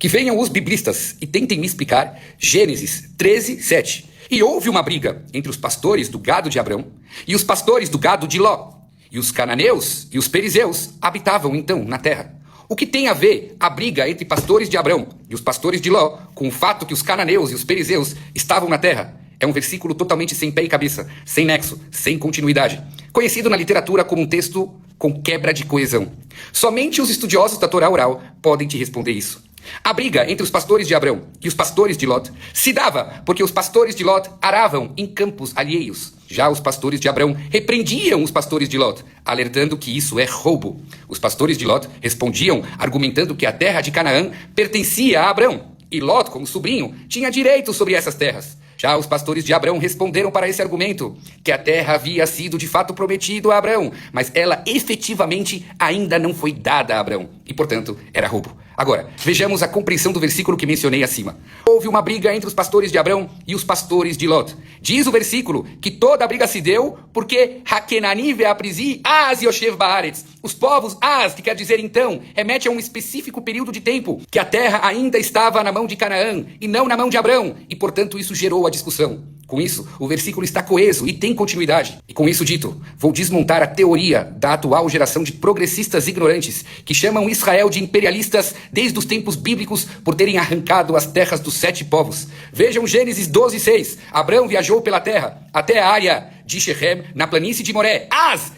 Que venham os biblistas e tentem me explicar Gênesis 13, 7. E houve uma briga entre os pastores do gado de Abrão e os pastores do gado de Ló. E os cananeus e os perizeus habitavam então na terra. O que tem a ver a briga entre pastores de Abrão e os pastores de Ló com o fato que os cananeus e os perizeus estavam na terra? É um versículo totalmente sem pé e cabeça, sem nexo, sem continuidade. Conhecido na literatura como um texto com quebra de coesão. Somente os estudiosos da Torá oral podem te responder isso. A briga entre os pastores de Abrão e os pastores de Lot se dava porque os pastores de Lot aravam em campos alheios. Já os pastores de Abrão repreendiam os pastores de Lot, alertando que isso é roubo. Os pastores de Lot respondiam argumentando que a terra de Canaã pertencia a Abrão, e Lot, como sobrinho, tinha direito sobre essas terras. Já os pastores de Abrão responderam para esse argumento, que a terra havia sido de fato prometida a Abrão, mas ela efetivamente ainda não foi dada a Abrão, e portanto era roubo. Agora, vejamos a compreensão do versículo que mencionei acima. Houve uma briga entre os pastores de Abrão e os pastores de Lot. Diz o versículo que toda a briga se deu porque Hakenani ve'aprizi az yoshev baaretz. Os povos az, que quer dizer então, remete a um específico período de tempo, que a terra ainda estava na mão de Canaã e não na mão de Abrão, e portanto isso gerou a discussão. Com isso, o versículo está coeso e tem continuidade. E com isso dito, vou desmontar a teoria da atual geração de progressistas ignorantes que chamam Israel de imperialistas desde os tempos bíblicos por terem arrancado as terras dos 7 povos. Vejam Gênesis 12, 6. Abrão viajou pela terra até a área de Shechem, na planície de Moré.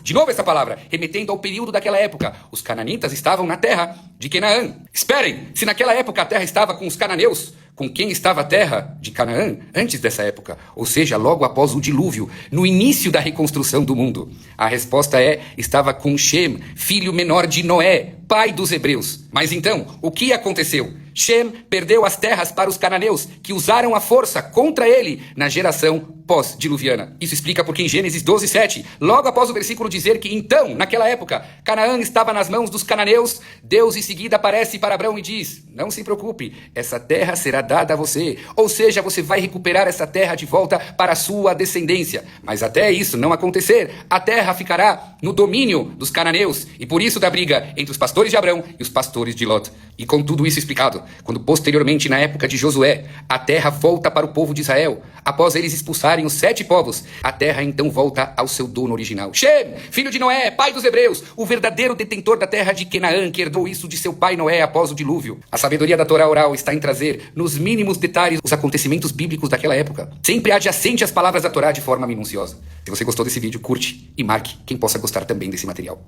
De novo essa palavra, remetendo ao período daquela época. Os cananitas estavam na terra de Canaã. Esperem, se naquela época a terra estava com os cananeus, com quem estava a terra de Canaã antes dessa época? Ou seja, logo após o dilúvio, no início da reconstrução do mundo. A resposta é, estava com Shem, filho menor de Noé, pai dos hebreus. Mas então, o que aconteceu? Shem perdeu as terras para os cananeus, que usaram a força contra ele na geração pós-diluviana. Isso explica porque em Gênesis 12, 7, logo após o versículo dizer que então, naquela época, Canaã estava nas mãos dos cananeus, Deus em seguida aparece para Abrão e diz, não se preocupe, essa terra será dada a você. Ou seja, você vai recuperar essa terra de volta para a sua descendência. Mas até isso não acontecer, a terra ficará no domínio dos cananeus, e por isso da briga entre os pastores de Abrão e os pastores de Lot. E com tudo isso explicado, quando posteriormente, na época de Josué, a terra volta para o povo de Israel, após eles expulsarem os 7 povos, a terra então volta ao seu dono original. Shem, filho de Noé, pai dos hebreus, o verdadeiro detentor da terra de Canaã, que herdou isso de seu pai Noé após o dilúvio. A sabedoria da Torá oral está em trazer, nos mínimos detalhes, os acontecimentos bíblicos daquela época, sempre adjacente às palavras da Torá de forma minuciosa. Se você gostou desse vídeo, curte e marque quem possa gostar também desse material.